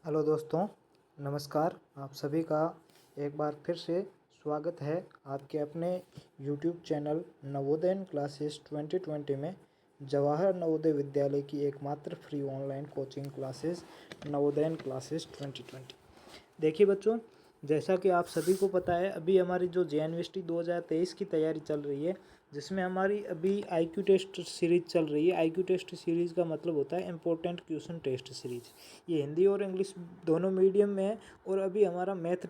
Hello दोस्तों, नमस्कार। आप सभी का एक बार फिर से स्वागत है आपके अपने यूट्यूब चैनल नवोदयन क्लासेस 2020 में। जवाहर नवोदय विद्यालय की एकमात्र free online coaching classes Navodayan classes 2020। देखिए बच्चों, जैसा कि आप सभी को पता है, अभी हमारी जो JNVST 2023 की तैयारी चल रही है, जिसमें हमारी अभी IQ टेस्ट सीरीज़ चल रही है। IQ टेस्ट सीरीज़ का मतलब होता है इम्पोर्टेंट क्वेश्चन टेस्ट सीरीज़। ये हिंदी और इंग्लिश दोनों मीडियम में है। और अभी हमारा मैथ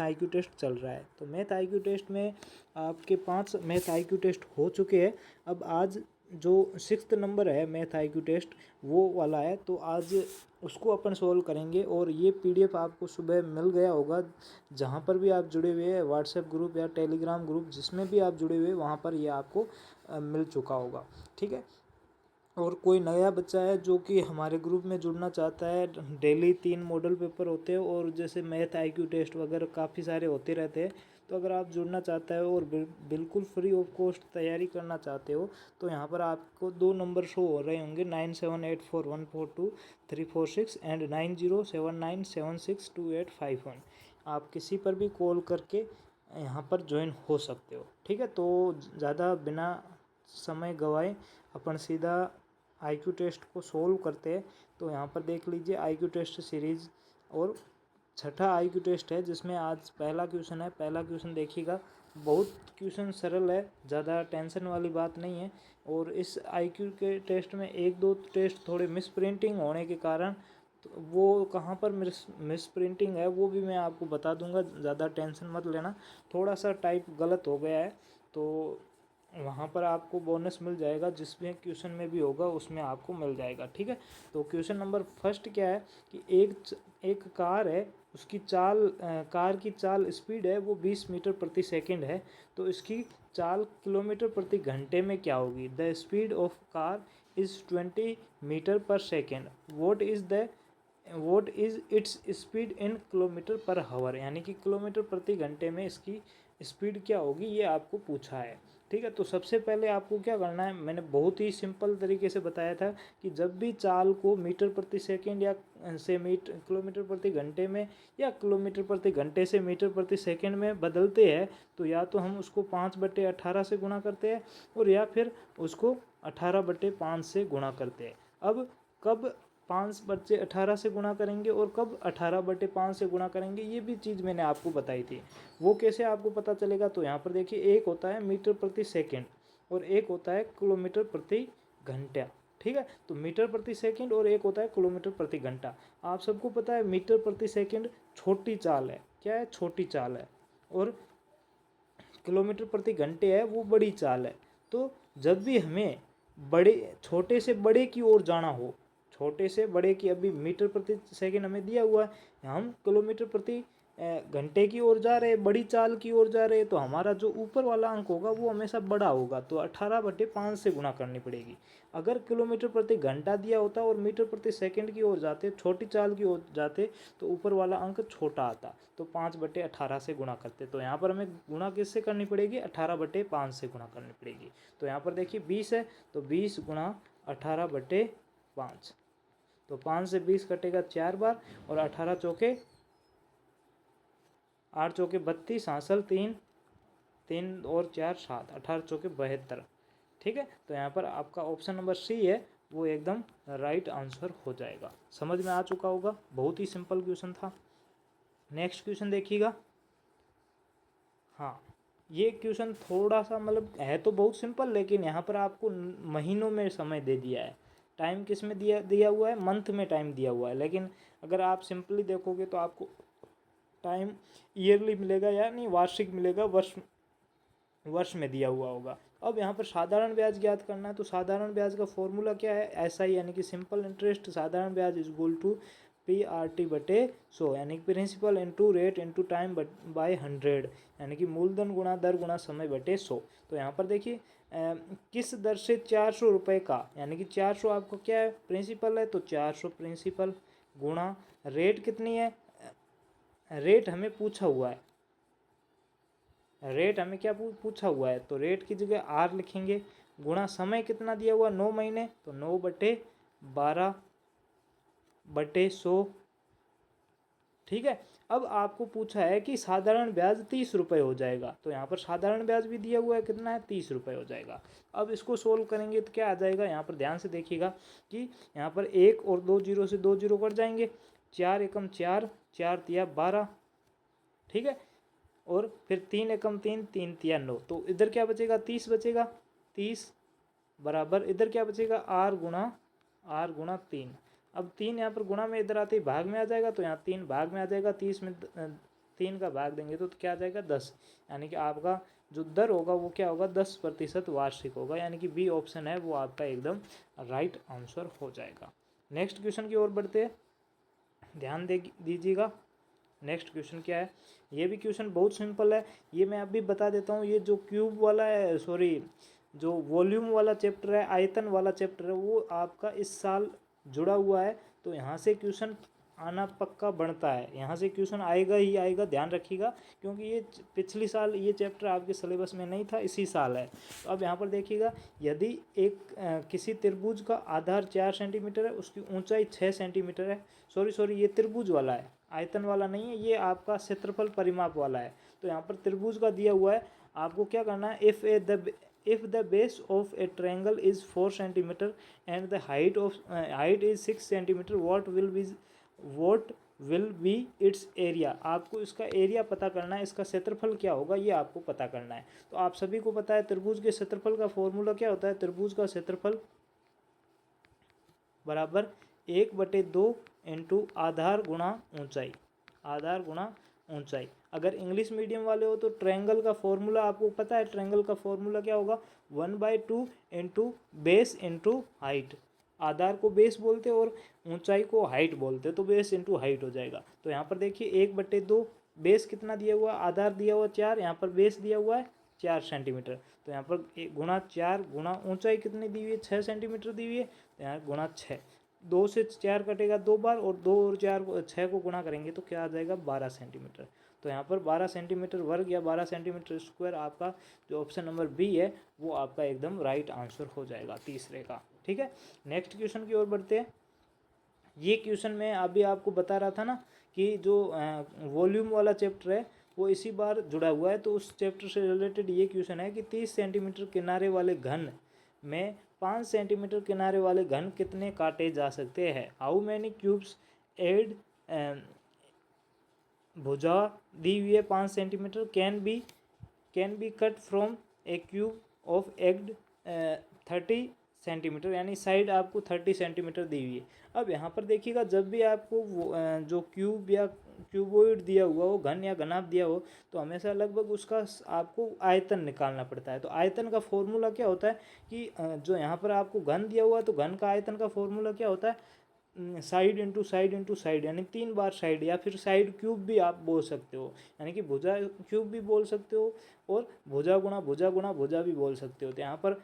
IQ टेस्ट चल रहा है। तो मैथ IQ टेस्ट में आपके 5 मैथ IQ टेस्ट हो चुके हैं। अब आज जो 6th नंबर है मैथ IQ टेस्ट, वो वाला है। तो आज उसको अपन सोल्व करेंगे। और ये PDF आपको सुबह मिल गया होगा, जहाँ पर भी आप जुड़े हुए हैं, व्हाट्सएप ग्रुप या टेलीग्राम ग्रुप, जिसमें भी आप जुड़े हुए वहाँ पर ये आपको मिल चुका होगा। ठीक है। और कोई नया बच्चा है जो कि हमारे ग्रुप में जुड़ना चाहता है, डेली 3 मॉडल पेपर होते हैं और जैसे मैथ IQ टेस्ट वगैरह काफ़ी सारे होते रहते हैं। तो अगर आप जुड़ना चाहते हो और बिल्कुल फ्री ऑफ कॉस्ट तैयारी करना चाहते हो, तो यहाँ पर आपको 2 नंबर शो हो रहे होंगे, 9784142346 एंड 9079762851। आप किसी पर भी कॉल करके यहाँ पर ज्वाइन हो सकते हो। ठीक है। तो ज़्यादा बिना समय गवाए अपन सीधा IQ टेस्ट को सोल्व करते हैं। तो यहाँ पर देख लीजिए IQ टेस्ट सीरीज़, और छठा IQ टेस्ट है, जिसमें आज पहला क्वेश्चन है। पहला क्वेश्चन देखिएगा, बहुत क्वेश्चन सरल है, ज़्यादा टेंशन वाली बात नहीं है। और इस IQ के टेस्ट में 1-2 टेस्ट थोड़े मिस प्रिंटिंग होने के कारण, तो वो कहाँ पर मिस प्रिंटिंग है वो भी मैं आपको बता दूंगा, ज़्यादा टेंशन मत लेना। थोड़ा सा टाइप गलत हो गया है, तो वहाँ पर आपको बोनस मिल जाएगा, जिसमें क्वेश्चन में भी होगा उसमें आपको मिल जाएगा। ठीक है। तो क्वेश्चन नंबर फर्स्ट क्या है कि एक कार है, उसकी कार की चाल स्पीड है वो 20 मीटर प्रति सेकंड है। तो इसकी चाल किलोमीटर प्रति घंटे में क्या होगी? The speed of car is 20 metre per second. What is its speed in kilometre per hour, यानी कि किलोमीटर प्रति घंटे में इसकी स्पीड क्या होगी, ये आपको पूछा है। ठीक है। तो सबसे पहले आपको क्या करना है, मैंने बहुत ही सिंपल तरीके से बताया था कि जब भी चाल को मीटर प्रति सेकंड या किलोमीटर प्रति घंटे में या किलोमीटर प्रति घंटे से मीटर प्रति सेकंड में बदलते हैं, तो या तो हम उसको 5/18 से गुणा करते हैं, और या फिर उसको 18/5 से गुणा करते हैं। अब कब 5/18 से गुणा करेंगे और कब 18/5 से गुणा करेंगे, ये भी चीज़ मैंने आपको बताई थी। वो कैसे आपको पता चलेगा? तो यहाँ पर देखिए, एक होता है मीटर प्रति सेकंड और एक होता है किलोमीटर प्रति घंटा। ठीक है। तो मीटर प्रति सेकंड और एक होता है किलोमीटर प्रति घंटा। आप सबको पता है मीटर प्रति सेकंड छोटी चाल है। क्या है? छोटी चाल है। और किलोमीटर प्रति घंटे है वो बड़ी चाल है। तो जब भी हमें छोटे से बड़े की ओर जाना हो, छोटे से बड़े की, अभी मीटर प्रति सेकंड हमें दिया हुआ है, हम किलोमीटर प्रति घंटे की ओर जा रहे हैं, बड़ी चाल की ओर जा रहे हैं, तो हमारा जो ऊपर वाला अंक होगा वो हमेशा बड़ा होगा। तो 18/5 से गुणा करनी पड़ेगी। अगर किलोमीटर प्रति घंटा दिया होता और मीटर प्रति सेकंड की ओर जाते, छोटी चाल की ओर जाते, तो ऊपर वाला अंक छोटा आता, तो 5/18 से गुणा करते। तो यहाँ पर हमें गुणा किससे करनी पड़ेगी? 18/5 से गुणा करनी पड़ेगी। तो यहाँ पर देखिए 20 है, तो 20 गुणा 18/5, तो 5 से 20 कटेगा 4 बार, और 18 चौके 8 चौके 32, हासिल 3 3 और 4 7, 18 चौके 72। ठीक है। तो यहाँ पर आपका ऑप्शन नंबर सी है वो एकदम राइट आंसर हो जाएगा। समझ में आ चुका होगा, बहुत ही सिंपल क्वेश्चन था। नेक्स्ट क्वेश्चन देखिएगा। हाँ, ये क्वेश्चन थोड़ा सा मतलब है तो बहुत सिंपल, लेकिन यहाँ पर आपको महीनों में समय दे दिया है। टाइम किस में दिया दिया हुआ है? मंथ में टाइम दिया हुआ है। लेकिन अगर आप सिंपली देखोगे तो आपको टाइम ईयरली मिलेगा, यानी वार्षिक मिलेगा, वर्ष में दिया हुआ होगा। अब यहाँ पर साधारण ब्याज ज्ञात करना है। तो साधारण ब्याज का फॉर्मूला क्या है? SI यानी कि सिंपल इंटरेस्ट साधारण ब्याज इज इक्वल टू PRT/100, यानी कि principal into rate into time by 100, यानी कि मूलधन गुणा दर गुणा समय बटे 100। तो यहाँ पर देखिए किस दर से 400 रुपये का, यानी कि 400 आपको क्या है? प्रिंसिपल है, तो 400 प्रिंसिपल गुणा रेट कितनी है? रेट हमें पूछा हुआ है, रेट हमें क्या पूछा हुआ है, तो रेट की जगह R लिखेंगे, गुणा समय कितना दिया हुआ? 9 महीने, तो 9/12/100 ठीक है। अब आपको पूछा है कि साधारण ब्याज 30 रुपये हो जाएगा, तो यहाँ पर साधारण ब्याज भी दिया हुआ है, कितना है, 30 रुपये हो जाएगा। अब इसको सोल्व करेंगे तो क्या आ जाएगा, यहाँ पर ध्यान से देखिएगा कि यहाँ पर 1 और 2 जीरो से 2 जीरो कट जाएंगे, 4 एकम 4, 4 तिया 12, ठीक है, और फिर 3 एकम 3, 3 तिया 9, तो इधर क्या बचेगा, 30 बचेगा। 30 बराबर इधर क्या बचेगा, आर गुणा 3। अब 3 यहाँ पर गुणा में इधर आते ही भाग में आ जाएगा, तो यहाँ 3 भाग में आ जाएगा, 30 में 3 का भाग देंगे तो क्या आ जाएगा, 10। यानी कि आपका जो दर होगा वो क्या होगा, 10% वार्षिक होगा, यानी कि बी ऑप्शन है वो आपका एकदम राइट आंसर हो जाएगा। नेक्स्ट क्वेश्चन की ओर बढ़ते हैं, ध्यान दीजिएगा। नेक्स्ट क्वेश्चन क्या है, ये भी क्वेश्चन बहुत सिंपल है, ये मैं अभी बता देता हूँ। ये जो क्यूब वाला है, सॉरी जो वॉल्यूम वाला चैप्टर है, आयतन वाला चैप्टर है, वो आपका इस साल जुड़ा हुआ है, तो यहाँ से क्वेश्चन आना पक्का बनता है, यहाँ से क्वेश्चन आएगा ही आएगा, ध्यान रखिएगा, क्योंकि ये पिछली साल ये चैप्टर आपके सिलेबस में नहीं था, इसी साल है। तो अब यहाँ पर देखिएगा, यदि एक किसी त्रिभुज का आधार 4 सेंटीमीटर है, उसकी ऊंचाई 6 सेंटीमीटर है, सॉरी ये त्रिभुज वाला है, आयतन वाला नहीं है, ये आपका क्षेत्रफल परिमाप वाला है। तो यहाँ पर त्रिभुज का दिया हुआ है, आपको क्या करना है, if the base of a triangle is 4 centimeter and the height is 6 centimeter, what will be its area। आपको इसका एरिया पता करना है, इसका क्षेत्रफल क्या होगा ये आपको पता करना है। तो आप सभी को पता है त्रिभुज के क्षेत्रफल का फॉर्मूला क्या होता है, त्रिभुज का क्षेत्रफल बराबर 1/2 इंटू आधार गुणा ऊंचाई, आधार गुणा ऊंचाई। अगर इंग्लिश मीडियम वाले हो तो ट्रायंगल का फॉर्मूला आपको पता है, ट्रायंगल का फॉर्मूला क्या होगा, 1/2 इंटू बेस इंटू हाइट। आधार को बेस बोलते और ऊंचाई को हाइट बोलते, तो बेस इंटू हाइट हो जाएगा। तो यहाँ पर देखिए 1/2, बेस कितना दिया हुआ, आधार दिया हुआ 4, यहाँ पर बेस दिया हुआ है 4 सेंटीमीटर, तो यहाँ पर गुणा 4 गुणा ऊंचाई कितनी दी हुई है, 6 सेंटीमीटर दी हुई है, तो यहाँ गुणा 6, 2 से 4 कटेगा 2 बार, और 2 और 4 6 को गुणा करेंगे तो क्या आ जाएगा, 12 सेंटीमीटर। तो यहाँ पर 12 सेंटीमीटर वर्ग या 12 सेंटीमीटर स्क्वायर आपका जो ऑप्शन नंबर बी है वो आपका एकदम राइट आंसर हो जाएगा तीसरे का। ठीक है, नेक्स्ट क्वेश्चन की ओर बढ़ते हैं। ये क्वेश्चन मैं अभी आपको बता रहा था ना कि जो वॉल्यूम वाला चैप्टर है वो इसी बार जुड़ा हुआ है, तो उस चैप्टर से रिलेटेड ये क्वेश्चन है कि 30 सेंटीमीटर किनारे वाले घन में 5 सेंटीमीटर किनारे वाले घन कितने काटे जा सकते हैं। हाउ मैनी क्यूब्स एड भुजा दी हुई है 5 centimetre can be cut from a cube of एग्ड 30 सेंटीमीटर, यानी साइड आपको 30 सेंटीमीटर दी हुई है। अब यहाँ पर देखिएगा, जब भी आपको जो क्यूब या क्यूबोइड दिया हुआ हो, घन या घनाभ दिया हो, तो हमेशा लगभग उसका आपको आयतन निकालना पड़ता है। तो आयतन का फॉर्मूला क्या होता है कि जो यहाँ पर आपको घन दिया हुआ है तो घन का आयतन का फॉर्मूला क्या होता है, side into side into side, यानी 3 बार साइड, या फिर साइड क्यूब भी आप बोल सकते हो, यानी कि भुजा क्यूब भी बोल सकते हो और भुजा गुणा भुजा भी बोल सकते हो। तो यहाँ पर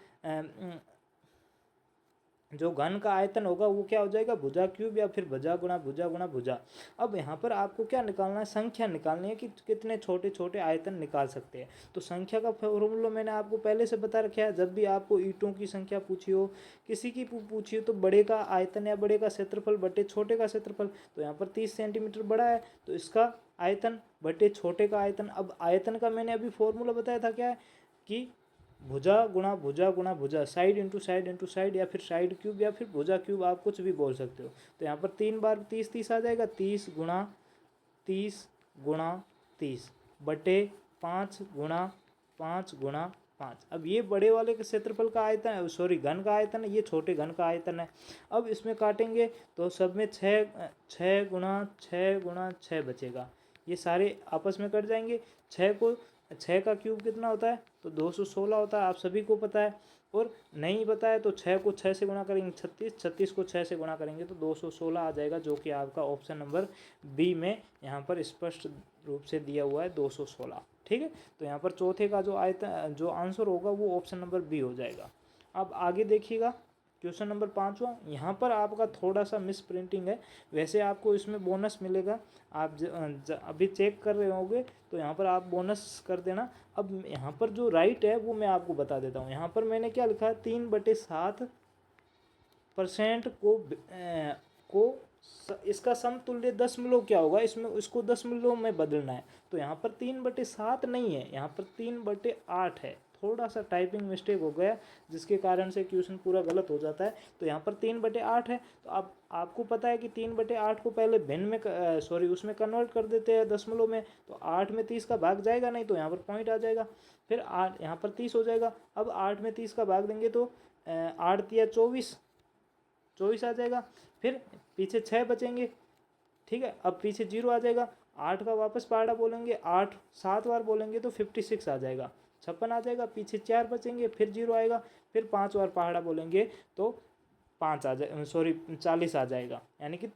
जो घन का आयतन होगा वो क्या हो जाएगा, भुजा क्यूब या फिर भुजा गुणा भुजा। अब यहाँ पर आपको क्या निकालना है, संख्या निकालनी है कि कितने छोटे छोटे आयतन निकाल सकते हैं। तो संख्या का फॉर्मूला मैंने आपको पहले से बता रखा है, जब भी आपको ईंटों की संख्या पूछी हो, किसी की पूछी हो, तो बड़े का आयतन या बड़े का क्षेत्रफल बटे छोटे का क्षेत्रफल। तो यहाँ पर 30 सेंटीमीटर बड़ा है तो इसका आयतन बटे छोटे का आयतन। अब आयतन का मैंने अभी फॉर्मूला बताया था क्या है कि भुजा भुजा, साइड इंटू साइड या फिर साइड क्यूब या फिर भुजा क्यूब, आप कुछ भी बोल सकते हो। तो यहाँ पर 3 बार 30 आ जाएगा, 30 गुणा 30 बटे 5 गुणा 5। अब ये बड़े वाले के क्षेत्रफल का आयतन है, सॉरी घन का आयतन है, ये छोटे घन का आयतन है। अब इसमें काटेंगे तो सब में 6 गुणा 6 बचेगा, ये सारे आपस में कट जाएंगे। 6 का क्यूब कितना होता है, तो 216 होता है, आप सभी को पता है। और नहीं पता है तो 6 को 6 से गुणा करेंगे 36 को 6 से गुणा करेंगे तो 216 आ जाएगा, जो कि आपका ऑप्शन नंबर बी में यहाँ पर स्पष्ट रूप से दिया हुआ है 216। ठीक है, तो यहाँ पर चौथे का जो आंसर होगा वो ऑप्शन नंबर बी हो जाएगा। अब आगे देखिएगा क्वेश्चन नंबर 5वां, यहाँ पर आपका थोड़ा सा मिस प्रिंटिंग है, वैसे आपको इसमें बोनस मिलेगा, आप अभी चेक कर रहे होंगे तो यहाँ पर आप बोनस कर देना। अब यहाँ पर जो राइट है वो मैं आपको बता देता हूँ। यहाँ पर मैंने क्या लिखा है, 3/7% को इसका समतुल्य दशमलव क्या होगा, इसमें इसको दशमलव में बदलना है। तो यहाँ पर 3/7 नहीं है, यहाँ पर 3/8 है। थोड़ा सा टाइपिंग मिस्टेक हो गया जिसके कारण से क्वेश्चन पूरा गलत हो जाता है। तो यहाँ पर 3/8 है। तो अब आपको पता है कि 3/8 को पहले भिन्न में सॉरी उसमें कन्वर्ट कर देते हैं दशमलव में। तो 8 में 30 का भाग जाएगा नहीं, तो यहाँ पर पॉइंट आ जाएगा। फिर 8 यहाँ पर 30 हो जाएगा। अब 8 में 30 का भाग देंगे तो 8 तिया 24 आ जाएगा। फिर पीछे 6 बचेंगे, ठीक है। अब पीछे 0 आ जाएगा। 8 का वापस पहाड़ा बोलेंगे, 8 7 बार बोलेंगे तो 56 आ जाएगा, 56 आ जाएगा। पीछे 4 बचेंगे, फिर 0 आएगा। फिर 5 बार पहाड़ा बोलेंगे तो 5 आ जाए, सॉरी 40 आ जाएगा। यानी कि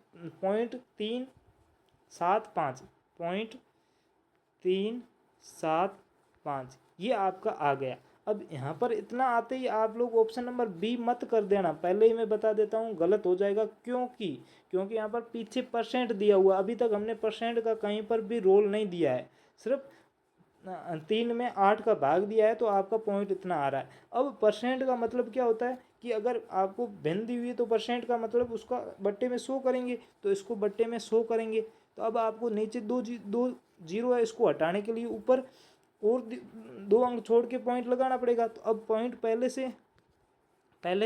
0.375 ये आपका आ गया। अब यहाँ पर इतना आते ही आप लोग ऑप्शन नंबर बी मत कर देना, पहले ही मैं बता देता हूँ गलत हो जाएगा। क्योंकि यहाँ पर पीछे परसेंट दिया हुआ, अभी तक हमने परसेंट का कहीं पर भी रोल नहीं दिया है, सिर्फ 3 में 8 का भाग दिया है, तो आपका पॉइंट इतना आ रहा है। अब परसेंट का मतलब क्या होता है कि अगर आपको भिन्न दी हुई है तो परसेंट का मतलब उसका बट्टे में 100 करेंगे, तो इसको बट्टे में 100 करेंगे। तो अब आपको नीचे दो जीरो है, इसको हटाने के लिए ऊपर और 2 अंक छोड़ के पॉइंट लगाना पड़ेगा। तो अब पॉइंट पहले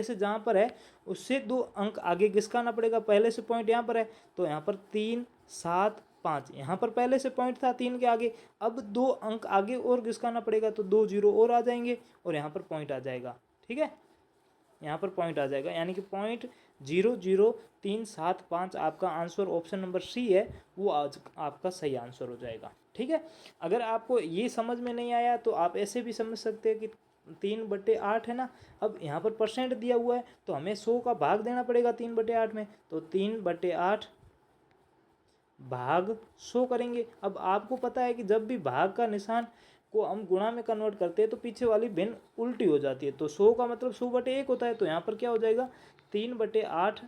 से जहाँ पर है उससे 2 अंक आगे घिसकाना पड़ेगा। पहले से पॉइंट यहाँ पर है, तो यहाँ पर 3 7 5, यहाँ पर पहले से पॉइंट था 3 के आगे। अब 2 अंक आगे और घिसकाना पड़ेगा, तो 2 जीरो और आ जाएंगे और यहाँ पर पॉइंट आ जाएगा, ठीक है। यहाँ पर पॉइंट आ जाएगा, यानी कि 0.00375 आपका आंसर ऑप्शन नंबर सी है, वो आज आपका सही आंसर हो जाएगा, ठीक है। अगर आपको ये समझ में नहीं आया तो आप ऐसे भी समझ सकते हैं कि 3/8 है ना। अब यहाँ पर परसेंट दिया हुआ है तो हमें 100 का भाग देना पड़ेगा 3/8 में। तो 3/8 भाग 100 करेंगे। अब आपको पता है कि जब भी भाग का निशान को हम गुणा में कन्वर्ट करते हैं तो पीछे वाली भिन्न उल्टी हो जाती है। तो 100 का मतलब 100/1 होता है। तो यहाँ पर क्या हो जाएगा, 3/8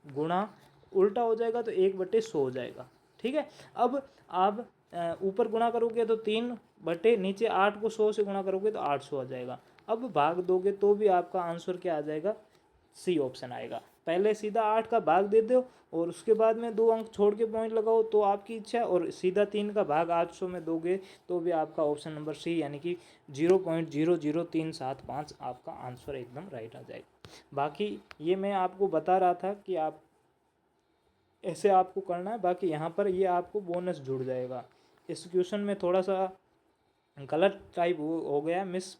गुणा उल्टा हो जाएगा तो 1/100 हो जाएगा, ठीक है। अब आप ऊपर गुणा करोगे तो 3 बटे नीचे 8 को 100 से गुणा करोगे तो 800 आ जाएगा। अब भाग दोगे तो भी आपका आंसर क्या आ जाएगा, सी ऑप्शन आएगा। पहले सीधा 8 का भाग दे दो और उसके बाद में 2 अंक छोड़ के पॉइंट लगाओ, तो आपकी इच्छा। और सीधा 3 का भाग 800 में दोगे तो भी आपका ऑप्शन नंबर सी यानी कि 0.00375 आपका आंसर एकदम राइट आ जाएगा। बाकी ये मैं आपको बता रहा था कि आप ऐसे आपको करना है। बाकी यहाँ पर ये आपको बोनस जुड़ जाएगा। इस क्वेश्चन में थोड़ा सा गलत टाइप हो गया, मिस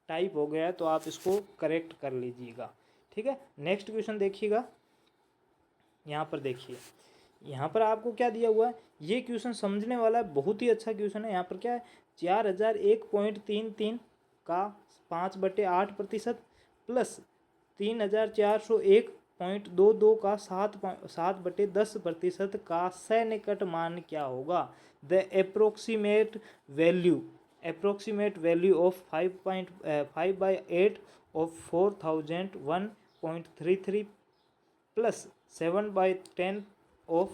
टाइप हो गया है, तो आप इसको करेक्ट कर लीजिएगा, ठीक है। नेक्स्ट क्वेश्चन देखिएगा, यहाँ पर देखिए, यहाँ पर आपको क्या दिया हुआ है। ये क्वेश्चन समझने वाला है, बहुत ही अच्छा क्वेश्चन है। यहाँ पर क्या है, 4001.33 का 5/8% प्लस 3401.22 का 7/10% का सन्निकट मान क्या होगा। The approximate value of 5/8 of 4001.33 plus 7/10 of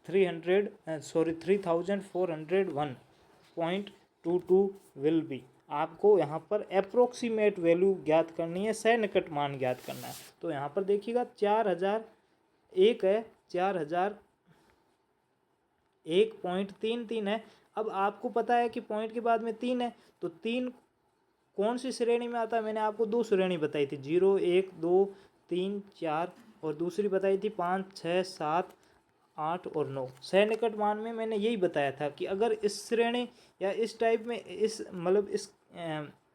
3401.22 will be. आपको यहाँ पर अप्रोक्सीमेट वैल्यू ज्ञात करनी है, सन्निकट मान ज्ञात करना है। तो यहाँ पर देखिएगा 4001 है, 4001.33 है। अब आपको पता है कि पॉइंट के बाद में 3 है, तो 3 कौन सी श्रेणी में आता है। मैंने आपको 2 श्रेणी बताई थी, 0 1 2 3 4, और दूसरी बताई थी 5 6 7 8 और 9। सन्निकट मान में मैंने यही बताया था कि अगर इस श्रेणी या इस टाइप में इस मतलब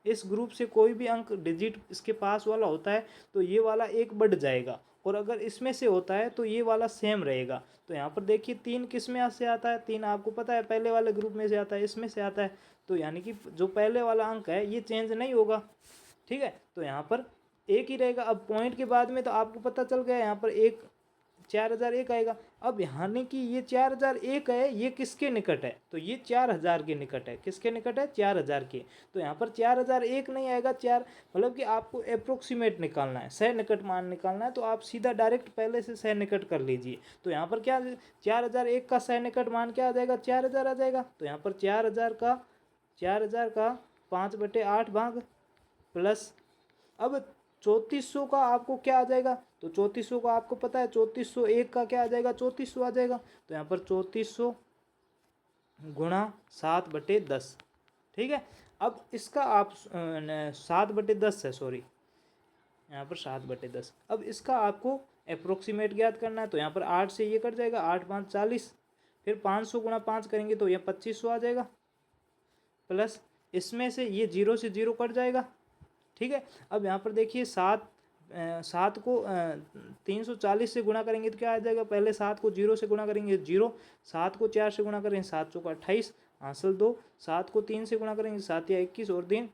इस ग्रुप से कोई भी अंक डिजिट इसके पास वाला होता है तो ये वाला एक बढ़ जाएगा, और अगर इसमें से होता है तो ये वाला सेम रहेगा। तो यहाँ पर देखिए 3 किस में से आता है, 3 आपको पता है पहले वाले ग्रुप में से आता है, इसमें से आता है। तो यानी कि जो पहले वाला अंक है ये चेंज नहीं होगा, ठीक है। तो यहाँ पर एक ही रहेगा। अब पॉइंट के बाद में तो आपको पता चल गया, यहाँ पर 4001 आएगा। अब यानी कि ये 4001 है, ये किसके निकट है, तो ये 4000 के निकट है। किसके निकट है, 4000 के। तो यहाँ पर 4001 नहीं आएगा, 4 मतलब कि आपको अप्रोक्सीमेट निकालना है, सन्निकट मान निकालना है। तो आप सीधा डायरेक्ट पहले से सन्निकट कर लीजिए। तो यहाँ पर क्या 4001 का सन्निकट मान क्या आ जाएगा, 4000 आ जाएगा। तो यहाँ पर 4000 का 5/8 भाग प्लस, अब 3400 का आपको क्या आ जाएगा, तो 3400 का आपको पता है 3401 का क्या आ जाएगा, 3400 आ जाएगा। तो यहाँ पर 3400 गुणा 7/10, ठीक है। अब इसका आप 7/10 है, सॉरी, यहाँ पर 7/10। अब इसका आपको अप्रोक्सीमेट ज्ञात करना है, तो यहाँ पर 8 से ये कट जाएगा, 8 5 40, फिर 500 गुणा 5 करेंगे तो ये 2500 आ जाएगा, प्लस इसमें से ये 0 से 0 कट जाएगा, ठीक है। अब यहाँ पर देखिए 7 को 340 से गुणा करेंगे तो क्या आ जाएगा, पहले 7 को 0 से गुणा करेंगे 0, 7 को 4 से गुणा करेंगे 7 चौका 28, हासिल 2, 7 को 3 से गुणा करेंगे 7 या 21 और 3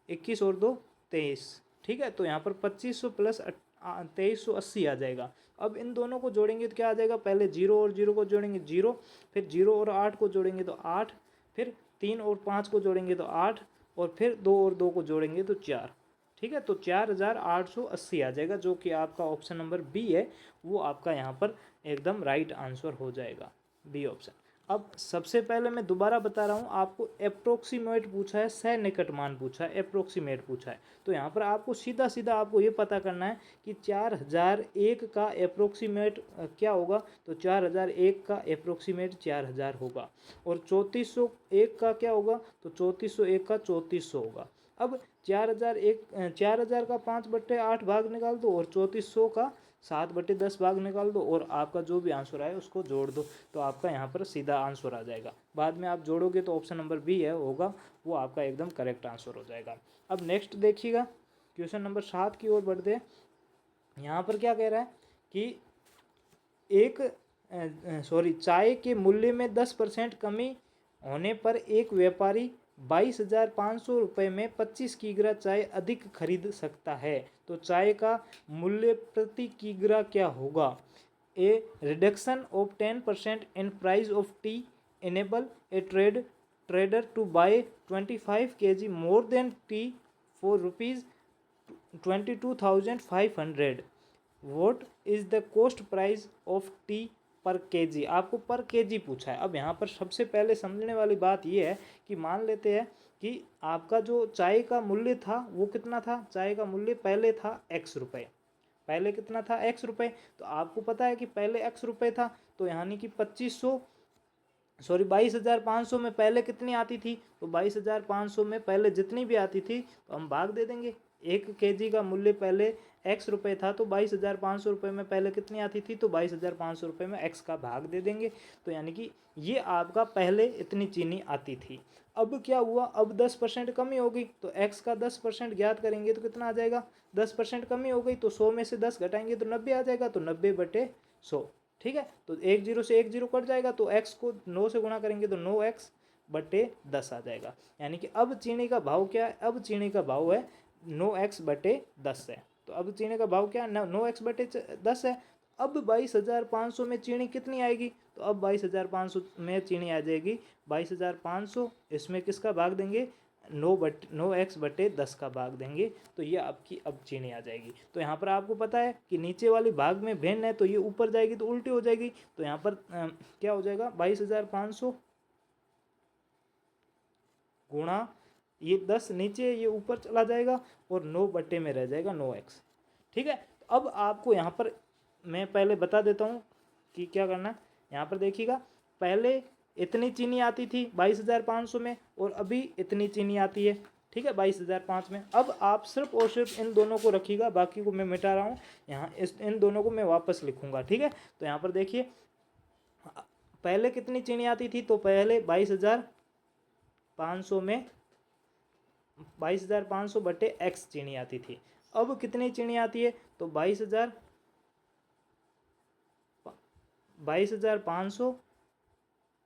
21 और 2 23, ठीक है। तो यहाँ पर 2500 प्लस 2380 आ जाएगा। अब इन दोनों को जोड़ेंगे तो क्या आ जाएगा, पहले 0 और 0 को जोड़ेंगे 0, फिर 0 और 8 को जोड़ेंगे तो 8, फिर 3 और 5 को जोड़ेंगे तो 8, और फिर 2 और 2 को जोड़ेंगे तो 4, ठीक है। तो 4880 आ जाएगा, जो कि आपका ऑप्शन नंबर बी है, वो आपका यहाँ पर एकदम राइट आंसर हो जाएगा, बी ऑप्शन। अब सबसे पहले मैं दोबारा बता रहा हूँ, आपको अप्रोक्सीमेट पूछा है, सह निकट मान पूछा है, अप्रोक्सीमेट पूछा है। तो यहाँ पर आपको सीधा सीधा आपको ये पता करना है कि 4001 का अप्रोक्सीमेट क्या होगा, तो 4001 का अप्रोक्सीमेट 4000 होगा, और 3401 का क्या होगा, तो 3401 का 3400 होगा। अब 4000 का 5/8 भाग निकाल दो, और 3400 का 7/10 भाग निकाल दो, और आपका जो भी आंसर आए उसको जोड़ दो, तो आपका यहाँ पर सीधा आंसर आ जाएगा। बाद में आप जोड़ोगे तो ऑप्शन नंबर बी है होगा, वो आपका एकदम करेक्ट आंसर हो जाएगा। अब नेक्स्ट देखिएगा, क्वेश्चन नंबर 7 की ओर बढ़ते हैं। यहाँ पर क्या कह रहा है कि चाय के मूल्य में 10% कमी होने पर एक व्यापारी 22,500 रुपये में 25 किग्रा चाय अधिक खरीद सकता है, तो चाय का मूल्य प्रति किग्रा क्या होगा। A reduction of 10% in price of tea enable a trader to buy 25 kg more than tea for rupees 22,500. What is the cost price of tea पर केजी, आपको पर केजी पूछा है। अब यहाँ पर सबसे पहले समझने वाली बात ये है कि मान लेते हैं कि आपका जो चाय का मूल्य था वो कितना था, चाय का मूल्य पहले था x रुपये, पहले कितना था x रुपये, तो आपको पता है कि पहले x रुपये था, तो यानी कि 22,500 में पहले कितनी आती थी, तो 22,500 में पहले जितनी भी आती थी तो हम भाग दे देंगे। 1 केजी का मूल्य पहले x रुपये था, तो 22,500 रुपये में पहले कितनी आती थी, तो 22,500 रुपये में x का भाग दे देंगे, तो यानी कि ये आपका पहले इतनी चीनी आती थी। अब क्या हुआ, अब 10% कमी हो गई, तो x का 10% ज्ञात करेंगे तो कितना आ जाएगा, 10% कमी हो गई तो 100 में से 10 घटाएंगे तो 90 आ जाएगा, तो 90/100, ठीक है। तो 1 0 से 1 0 कट जाएगा, तो x को 9 से गुणा करेंगे तो 9x/10 आ जाएगा। यानी कि अब चीनी का भाव क्या है, अब चीनी का भाव है 9x/10 है। तो अब चीनी का भाव क्या है, 9x/10 है। अब 22,500 में चीनी कितनी आएगी, तो अब 22,500 में चीनी आ जाएगी 22,500, इसमें किसका भाग देंगे, 9x/10 का भाग देंगे, तो ये आपकी अब चीनी आ जाएगी। तो यहाँ पर आपको पता है कि नीचे वाली भाग में भिन्न है, तो ये ऊपर जाएगी तो उल्टी हो जाएगी, तो यहाँ पर क्या हो जाएगा, 22,500 गुणा ये 10 नीचे, ये ऊपर चला जाएगा, और 9 में रह जाएगा 9x, ठीक है। तो अब आपको यहाँ पर मैं पहले बता देता हूँ कि क्या करना है। यहाँ पर देखिएगा, पहले इतनी चीनी आती थी 22,500 में, और अभी इतनी चीनी आती है, ठीक है, 22,500 में। अब आप सिर्फ और सिर्फ इन दोनों को रखिएगा, बाकी को मैं मिटा रहा हूँ यहाँ, इन दोनों को मैं वापस लिखूँगा, ठीक है। तो यहाँ पर देखिए, पहले कितनी चीनी आती थी, तो पहले 22,500 में 22,500/x चीनी आती थी। अब कितनी चीनी आती है, तो 22,500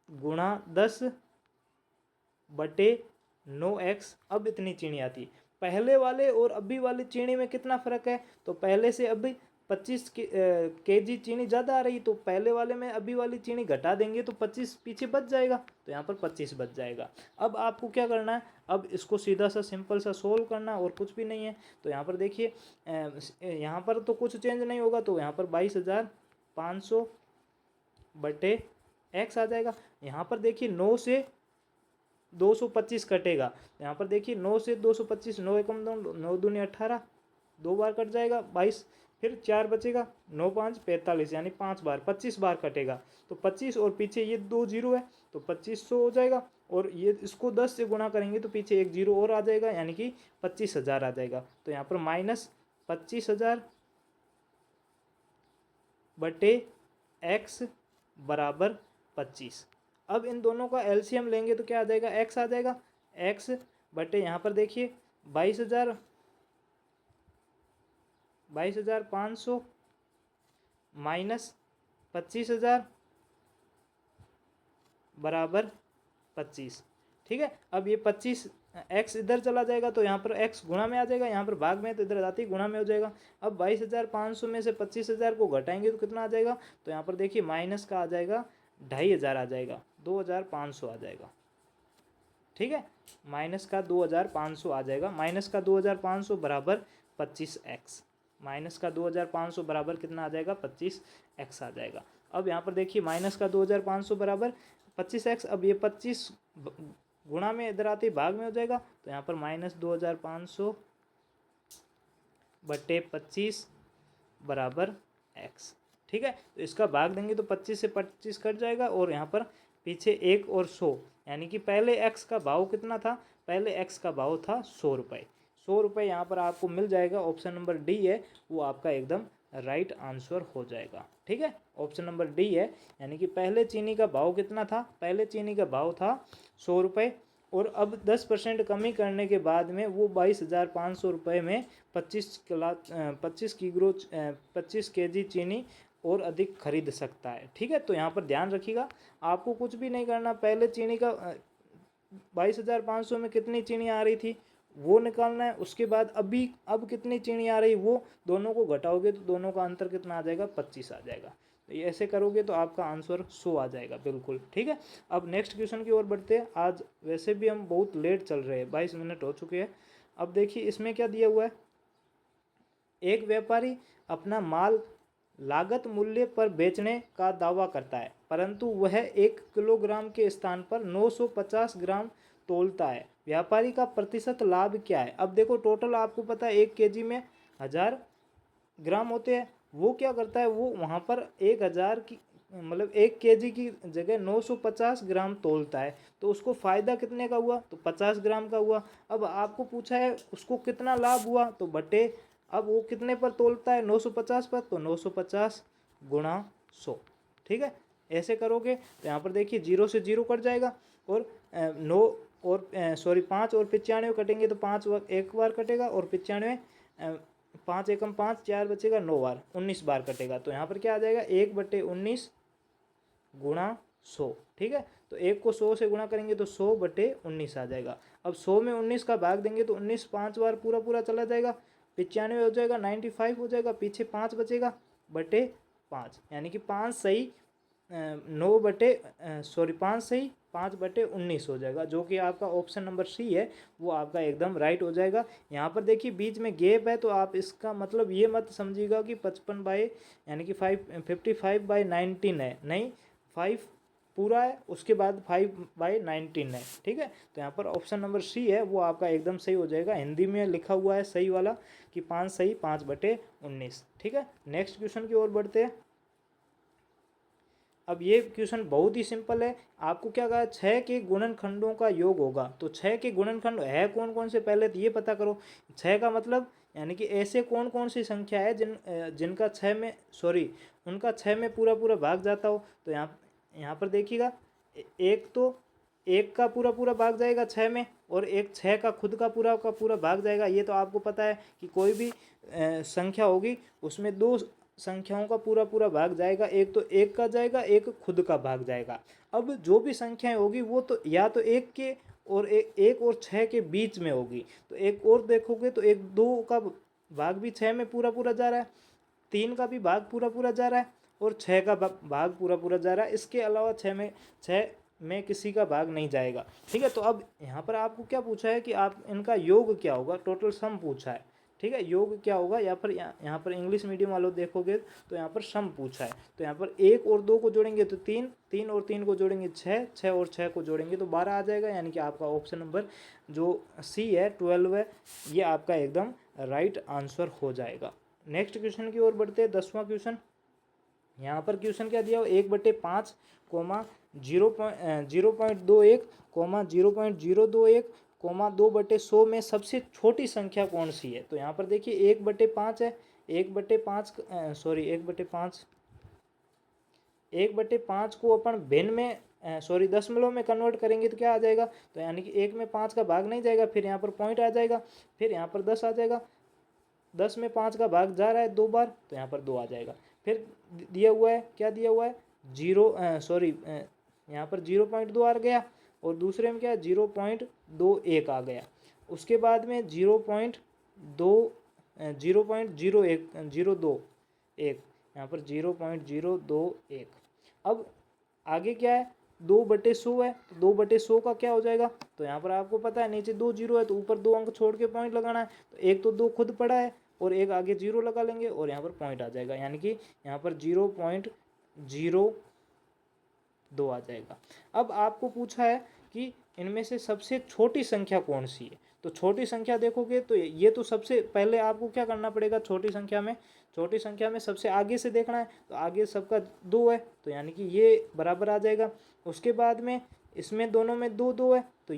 गुणा 10/9x, अब इतनी चीनी आती है। पहले वाले और अभी वाली चीनी में कितना फ़र्क है, तो पहले से अभी 25 केजी चीनी ज़्यादा आ रही, तो पहले वाले में अभी वाली चीनी घटा देंगे तो 25 पीछे बच जाएगा, तो यहाँ पर 25 बच जाएगा। अब आपको क्या करना है, अब इसको सीधा सा सिंपल सा सोल्व करना, और कुछ भी नहीं है। तो यहाँ पर देखिए, यहाँ पर तो कुछ चेंज नहीं होगा, तो यहाँ पर 22,500/x आ जाएगा। यहाँ पर देखिए 9 से 225 कटेगा, यहाँ पर देखिए 9 से 225, 9 एकम 9 दूनी 18, 2 बार कट जाएगा 22, फिर 4 बचेगा, 9 5 45 यानी 5 बार 25 बार कटेगा। तो 25 और पीछे ये 2 जीरो है तो 2500 हो जाएगा, और ये इसको 10 से गुणा करेंगे तो पीछे एक जीरो और आ जाएगा यानी कि 25,000 आ जाएगा। तो यहाँ पर माइनस 25,000 बटे x बराबर 25। अब इन दोनों का एलसीएम लेंगे तो क्या आ जाएगा, x आ जाएगा, x बटे यहाँ पर देखिए 22,500 माइनस 25,000 बराबर 25। ठीक है, अब ये 25 x इधर चला जाएगा तो यहाँ पर x गुणा में आ जाएगा, यहाँ पर भाग में तो इधर जाते ही गुणा में हो जाएगा। अब 22,500 में से 25,000 को घटाएंगे तो कितना आ जाएगा, तो यहाँ पर देखिए माइनस का आ जाएगा 2,500 आ जाएगा, 2,500 आ जाएगा। ठीक है, माइनस का 2,500 आ जाएगा, माइनस का 2,500 बराबर 25x, माइनस का 2,500 बराबर कितना आ जाएगा, 25x आ जाएगा। अब यहाँ पर देखिए माइनस का 2,500 बराबर 25x, अब ये 25 गुणा में इधर आते ही भाग में हो जाएगा, तो यहाँ पर माइनस 2,500 बटे 25 बराबर x। ठीक है, तो इसका भाग देंगे तो 25 से 25 कट जाएगा, और यहाँ पर पीछे 1 और 100 यानी कि पहले x का भाव कितना था, पहले x का भाव था 100 रुपये। 100 रुपये यहाँ पर आपको मिल जाएगा, ऑप्शन नंबर डी है वो आपका एकदम राइट आंसर हो जाएगा। ठीक है, ऑप्शन नंबर डी है, यानी कि पहले चीनी का भाव कितना था, पहले चीनी का भाव था 100 रुपये, और अब 10% कमी करने के बाद में वो 22,500 रुपये में 25 केजी चीनी और अधिक खरीद सकता है। ठीक है, तो यहाँ पर ध्यान रखिएगा, आपको कुछ भी नहीं करना, पहले चीनी का 22,500 में कितनी चीनी आ रही थी वो निकालना है, उसके बाद अब कितनी चीनी आ रही वो दोनों को घटाओगे तो दोनों का अंतर कितना आ जाएगा, 25 आ जाएगा। तो ये ऐसे करोगे तो आपका आंसर 100 आ जाएगा बिल्कुल। ठीक है, अब नेक्स्ट क्वेश्चन की ओर बढ़ते हैं। आज वैसे भी हम बहुत लेट चल रहे हैं, 22 मिनट हो चुके हैं। अब देखिए इसमें क्या दिया हुआ है, एक व्यापारी अपना माल लागत मूल्य पर बेचने का दावा करता है, परंतु वह 1 किलोग्राम के स्थान पर 950 ग्राम तोलता है, व्यापारी का प्रतिशत लाभ क्या है। अब देखो टोटल आपको पता है 1 केजी में 1000 ग्राम होते हैं, वो क्या करता है, वो वहाँ पर 1000 की मतलब 1 केजी की जगह 950 ग्राम तोलता है, तो उसको फ़ायदा कितने का हुआ, तो 50 ग्राम का हुआ। अब आपको पूछा है उसको कितना लाभ हुआ, तो बटे अब वो कितने पर तोलता है, 950 पर, तो 950 गुणा 100। ठीक है, ऐसे करोगे तो यहाँ पर देखिए 0 से 0 कट जाएगा, और 5 और 95 कटेंगे तो 5 एक बार कटेगा, और 95 5 एकम 5 4 बचेगा 9 बार 19 बार कटेगा। तो यहाँ पर क्या आ जाएगा, 1/19 गुणा 100। ठीक है, तो 1 को 100 से गुणा करेंगे तो 100/19 आ जाएगा। अब 100 में 19 का भाग देंगे तो 19 5 बार पूरा चला जाएगा, 95 हो जाएगा, 95 हो जाएगा, पीछे 5 बचेगा बटे 5, यानी कि 5 सही 5/19 हो जाएगा, जो कि आपका ऑप्शन नंबर सी है वो आपका एकदम राइट हो जाएगा। यहाँ पर देखिए बीच में गैप है, तो आप इसका मतलब ये मत समझिएगा कि 55 बाई यानी कि 55/19 है, नहीं 5 पूरा है उसके बाद 5/19 है। ठीक है, तो यहाँ पर ऑप्शन नंबर सी है वो आपका एकदम सही हो जाएगा, हिंदी में लिखा हुआ है सही वाला कि 5 सही 5/19। ठीक है, नेक्स्ट क्वेश्चन की ओर बढ़ते हैं। अब ये क्वेश्चन बहुत ही सिंपल है, आपको क्या कहा, 6 के गुणनखंडों का योग होगा, तो 6 के गुणनखंड है कौन कौन से, पहले तो ये पता करो। 6 का मतलब यानी कि ऐसे कौन कौन सी संख्या है जिनका 6 में उनका 6 में पूरा भाग जाता हो। तो यहाँ पर देखिएगा, एक तो 1 का पूरा भाग जाएगा 6 में, और एक 6 का खुद का पूरा भाग जाएगा। ये तो आपको पता है कि कोई भी संख्या होगी उसमें 2 संख्याओं का पूरा भाग जाएगा, एक तो 1 का जाएगा, एक खुद का भाग जाएगा। अब जो भी संख्याएं होगी वो तो या तो 1 के और 1 और 6 के बीच में होगी। तो एक और देखोगे तो 2 का भाग भी 6 में पूरा जा रहा है, 3 का भी भाग पूरा जा रहा है, और 6 का भाग पूरा जा रहा है। इसके अलावा 6 में किसी का भाग नहीं जाएगा। ठीक है, तो अब यहाँ पर आपको क्या पूछा है कि आप इनका योग क्या होगा, टोटल सम पूछा है। ठीक है। योग क्या होगा, यहाँ पर इंग्लिश मीडियम वालों देखोगे तो यहाँ पर सम पूछा है, तो यहाँ पर 1 और 2 को जोड़ेंगे तो 3, 3 और 3 को जोड़ेंगे 6, 6 और 6 को जोड़ेंगे तो 12 आ जाएगा। यानी कि आपका ऑप्शन नंबर जो सी है 12 है, ये आपका एकदम राइट आंसर हो जाएगा। नेक्स्ट क्वेश्चन की ओर बढ़ते हैं, 10वां क्वेश्चन। यहाँ पर क्वेश्चन क्या दिया हो, 1/5 कोमा 0.21 कोमा 0.021 कोमा 2/100 में सबसे छोटी संख्या कौन सी है। तो यहाँ पर देखिए 1/5 है, 1/5 सॉरी 1/5 को अपन भिन्न में दशमलव में कन्वर्ट करेंगे तो क्या आ जाएगा, तो यानी कि 1 में 5 का भाग नहीं जाएगा, फिर यहाँ पर पॉइंट आ जाएगा, फिर यहाँ पर 10 आ जाएगा, 10 में 5 का भाग जा रहा है 2 बार, तो यहाँ पर 2 आ जाएगा। फिर दिया हुआ है, क्या दिया हुआ है, यहाँ पर 0.2 आ गया, और दूसरे में क्या है 0.21 आ गया। उसके बाद में 0.021 यहाँ पर 0.021। अब आगे क्या है, 2/100 है, तो 2/100 का क्या हो जाएगा, तो यहाँ पर आपको पता है नीचे 2 जीरो है, तो ऊपर 2 अंक छोड़ के पॉइंट लगाना है, तो एक तो 2 खुद पड़ा है और एक आगे 0 लगा लेंगे और यहाँ पर पॉइंट आ जाएगा, यानी कि यहाँ पर 0.02 आ जाएगा। अब आपको पूछा है कि इनमें से सबसे छोटी संख्या कौन सी है, तो छोटी संख्या देखोगे तो ये तो सबसे पहले आपको क्या करना पड़ेगा, छोटी संख्या में सबसे आगे से देखना है, तो आगे सबका 2 है, तो यानी कि ये बराबर आ जाएगा। उसके बाद में इसमें दोनों में 2 है, तो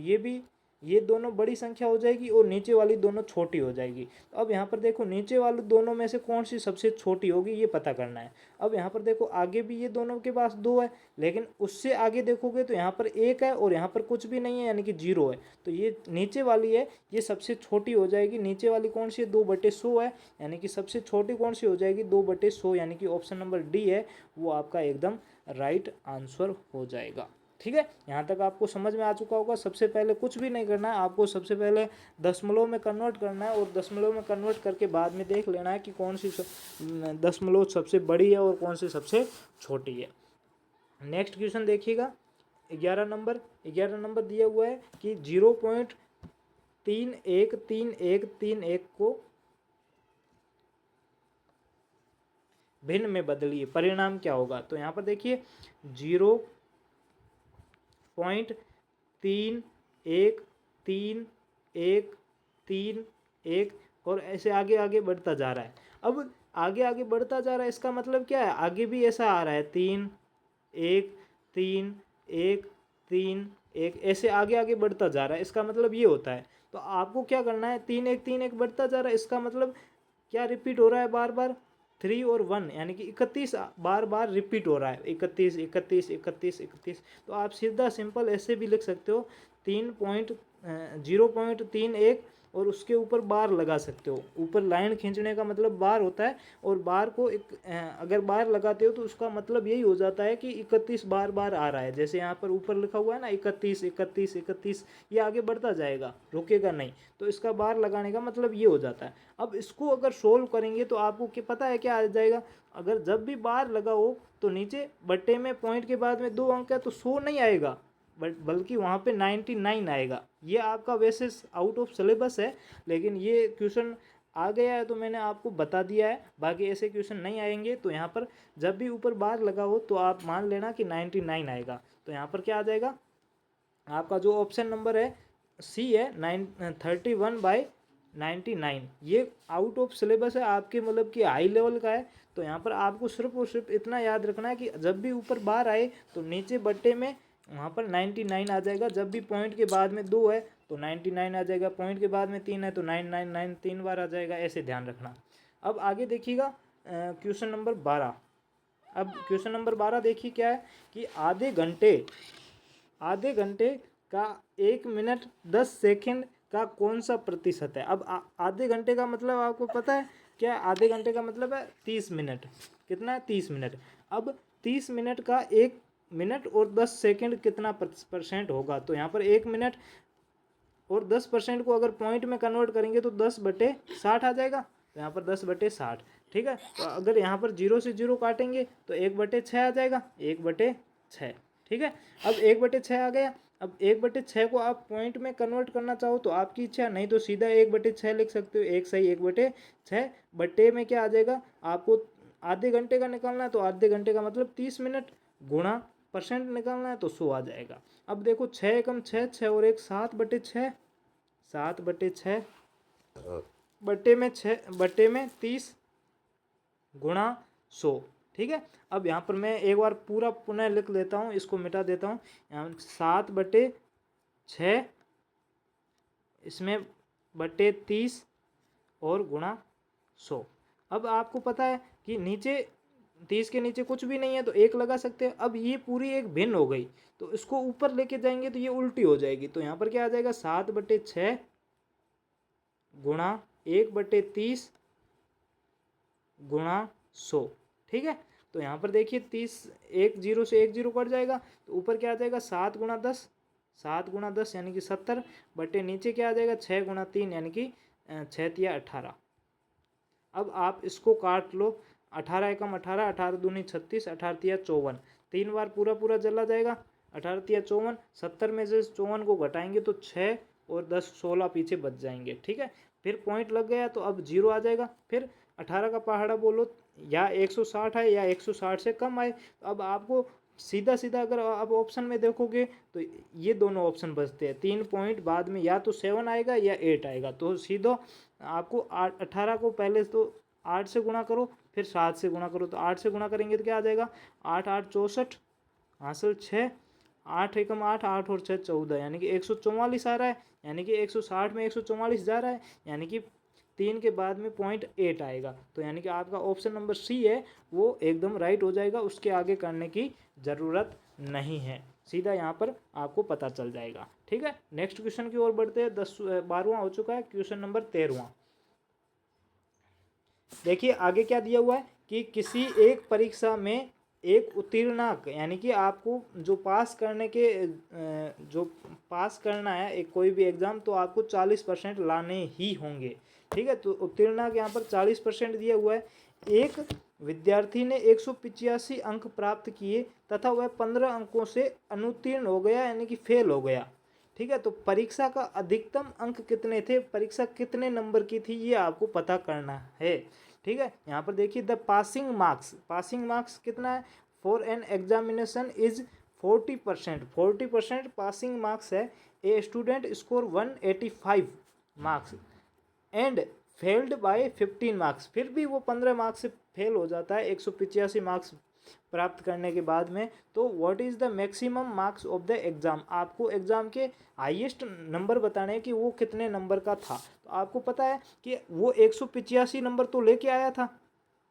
ये दोनों बड़ी संख्या हो जाएगी और नीचे वाली दोनों छोटी हो जाएगी। तो अब यहाँ पर देखो नीचे वाले दोनों में से कौन सी सबसे छोटी होगी ये पता करना है। अब यहाँ पर देखो आगे भी ये दोनों के पास 2 है, लेकिन उससे आगे देखोगे तो यहाँ पर 1 है और यहाँ पर कुछ भी नहीं है, यानी कि 0 है, तो ये नीचे वाली है ये सबसे छोटी हो जाएगी। नीचे वाली कौन सी है, 2/100 है, यानी कि सबसे छोटी कौन सी हो जाएगी, 2/100, यानी कि ऑप्शन नंबर डी है वो आपका एकदम राइट आंसर हो जाएगा। ठीक है, यहाँ तक आपको समझ में आ चुका होगा। सबसे पहले कुछ भी नहीं करना है, आपको सबसे पहले दशमलव में कन्वर्ट करना है, और दशमलव में कन्वर्ट करके बाद में देख लेना है कि कौन सी दशमलव सबसे बड़ी है और कौन सी सबसे छोटी है। नेक्स्ट क्वेश्चन देखिएगा, 11 नंबर दिया हुआ है कि 0.313131 को भिन्न में बदलिए, परिणाम क्या होगा। तो यहाँ पर देखिए 0.313131 और ऐसे आगे आगे बढ़ता जा रहा है। अब आगे आगे बढ़ता जा रहा है, इसका मतलब क्या है, आगे भी ऐसा आ रहा है 3 1 3 1 3 1, ऐसे आगे आगे बढ़ता जा रहा है, इसका मतलब ये होता है। तो आपको क्या करना है, 3 1 3 1 बढ़ता जा रहा है, इसका मतलब क्या रिपीट हो रहा है बार बार, 3 और 1, यानी कि 31 बार बार रिपीट हो रहा है, 31 31 31 31। तो आप सीधा सिंपल ऐसे भी लिख सकते हो, 0.31 और उसके ऊपर बार लगा सकते हो। ऊपर लाइन खींचने का मतलब बार होता है, और बार को अगर बार लगाते हो तो उसका मतलब यही हो जाता है कि 31 बार बार आ रहा है। जैसे यहाँ पर ऊपर लिखा हुआ है ना 31 31 31, ये आगे बढ़ता जाएगा, रुकेगा नहीं, तो इसका बार लगाने का मतलब ये हो जाता है। अब इसको अगर सोल्व करेंगे तो आपको क्या पता है क्या आ जाएगा, अगर जब भी बार लगा हो तो नीचे बट्टे में पॉइंट के बाद में 2 अंक है तो 100 नहीं आएगा, बल्कि वहाँ पे 99 आएगा। ये आपका वैसे आउट ऑफ सिलेबस है, लेकिन ये क्वेश्चन आ गया है तो मैंने आपको बता दिया है, बाकी ऐसे क्वेश्चन नहीं आएंगे। तो यहाँ पर जब भी ऊपर बार लगा हो तो आप मान लेना कि 99 आएगा। तो यहाँ पर क्या आ जाएगा, आपका जो ऑप्शन नंबर है सी है 31/99। ये आउट ऑफ सिलेबस है आपके, मतलब कि हाई लेवल का है। तो यहाँ पर आपको सिर्फ और सिर्फ इतना याद रखना है कि जब भी ऊपर बार आए तो नीचे बट्टे में वहाँ पर 99 आ जाएगा। जब भी पॉइंट के बाद में 2 है तो 99 आ जाएगा, पॉइंट के बाद में 3 है तो 999 3 बार आ जाएगा, ऐसे ध्यान रखना। अब आगे देखिएगा क्वेश्चन नंबर 12। अब क्वेश्चन नंबर 12 देखिए क्या है कि आधे घंटे का 1 मिनट 10 सेकंड का कौन सा प्रतिशत है। अब आधे घंटे का मतलब आपको पता है क्या, आधे घंटे का मतलब है 30 मिनट। कितना है, 30 मिनट। अब 30 मिनट का 1 मिनट और 10 सेकंड कितना परसेंट होगा। तो यहाँ पर 1 मिनट और 10% को अगर पॉइंट में कन्वर्ट करेंगे तो 10/60 आ जाएगा। तो यहाँ पर 10/60, ठीक है। तो अगर यहाँ पर 0 से 0 काटेंगे तो 1/6 आ जाएगा, 1/6, ठीक है। अब 1/6 आ गया। अब 1/6 को आप पॉइंट में कन्वर्ट करना चाहो तो आपकी इच्छा, नहीं तो सीधा 1/6 लिख सकते हो। एक सही 1/6 बट्टे में क्या आ जाएगा, आपको आधे घंटे का निकालना है तो आधे घंटे का मतलब 30 मिनट, गुणा परसेंट निकालना है तो 100 आ जाएगा। अब देखो 6 एकम 6, 6 और 1 7/6, 7/6 बट्टे में 30 गुणा 100। ठीक है, अब यहाँ पर मैं एक बार पूरा पुनः लिख लेता हूँ, इसको मिटा देता हूँ। यहाँ 7/6 इसमें बट्टे 30 और गुणा 100। अब आपको पता है कि नीचे 30 के नीचे कुछ भी नहीं है तो 1 लगा सकते हैं। अब ये पूरी एक भिन्न हो गई तो इसको ऊपर लेके जाएंगे तो ये उल्टी हो जाएगी। तो यहाँ पर क्या आ जाएगा, 7/6 गुणा 1/30 गुणा 100। ठीक है, तो यहाँ पर देखिए 30, एक जीरो से एक जीरो कट जाएगा तो ऊपर क्या आ जाएगा 7 × 10, 7 × 10 यानी कि 70 बटे नीचे क्या आ जाएगा 6 × 3 यानी कि 6×3 = 18। अब आप इसको काट लो, 18 एकम 18, 18 दूनी 36, 18 × 3 = 54, 3 बार पूरा पूरा चला जाएगा। 18 × 3 = 54, 70 में से 54 को घटाएंगे तो 6 और 10 16 पीछे बच जाएंगे। ठीक है, फिर पॉइंट लग गया तो अब 0 आ जाएगा। फिर 18 का पहाड़ा बोलो, या 160 है या 160 से कम आए। तो अब आपको सीधा सीधा अगर आप ऑप्शन में देखोगे तो ये दोनों ऑप्शन बचते हैं। 3 पॉइंट बाद में या तो 7 आएगा या 8 आएगा। तो सीधा आपको 18 को पहले तो 8 से गुणा करो, फिर 7 से गुणा करो। तो 8 से गुणा करेंगे तो क्या आ जाएगा, 8 8 64 हासिल 6, 8 एकम 8, 8 और 6 14 यानी कि 144 आ रहा है। यानी कि 160 में 144 जा रहा है, यानी कि 3 के बाद में 0.8 आएगा। तो यानी कि आपका ऑप्शन नंबर सी है वो एकदम राइट हो जाएगा, उसके आगे करने की ज़रूरत नहीं है, सीधा यहाँ पर आपको पता चल जाएगा। ठीक है, नेक्स्ट क्वेश्चन की ओर बढ़ते हैं। 12वां हो चुका है, क्वेश्चन नंबर 13वां। देखिए आगे क्या दिया हुआ है कि किसी एक परीक्षा में एक उत्तीर्णांक, यानी कि आपको जो पास करने के जो पास करना है एक कोई भी एग्ज़ाम, तो आपको 40% लाने ही होंगे। ठीक है, तो उत्तीर्णांक यहाँ पर 40% दिया हुआ है। एक विद्यार्थी ने 185 अंक प्राप्त किए तथा वह 15 अंकों से अनुत्तीर्ण हो गया, यानी कि फेल हो गया। ठीक है, तो परीक्षा का अधिकतम अंक कितने थे, परीक्षा कितने नंबर की थी, ये आपको पता करना है। ठीक है, यहाँ पर देखिए द पासिंग मार्क्स कितना है, for an examination is 40%, 40% passing marks है। A student score 185 marks and failed by 15 marks, फिर भी वो 15 मार्क्स से फेल हो जाता है 185 मार्क्स प्राप्त करने के बाद में। तो what is the maximum marks of the exam, आपको एग्ज़ाम के हाईएस्ट नंबर बताने हैं कि वो कितने नंबर का था। तो आपको पता है कि वो 185 नंबर तो लेके आया था।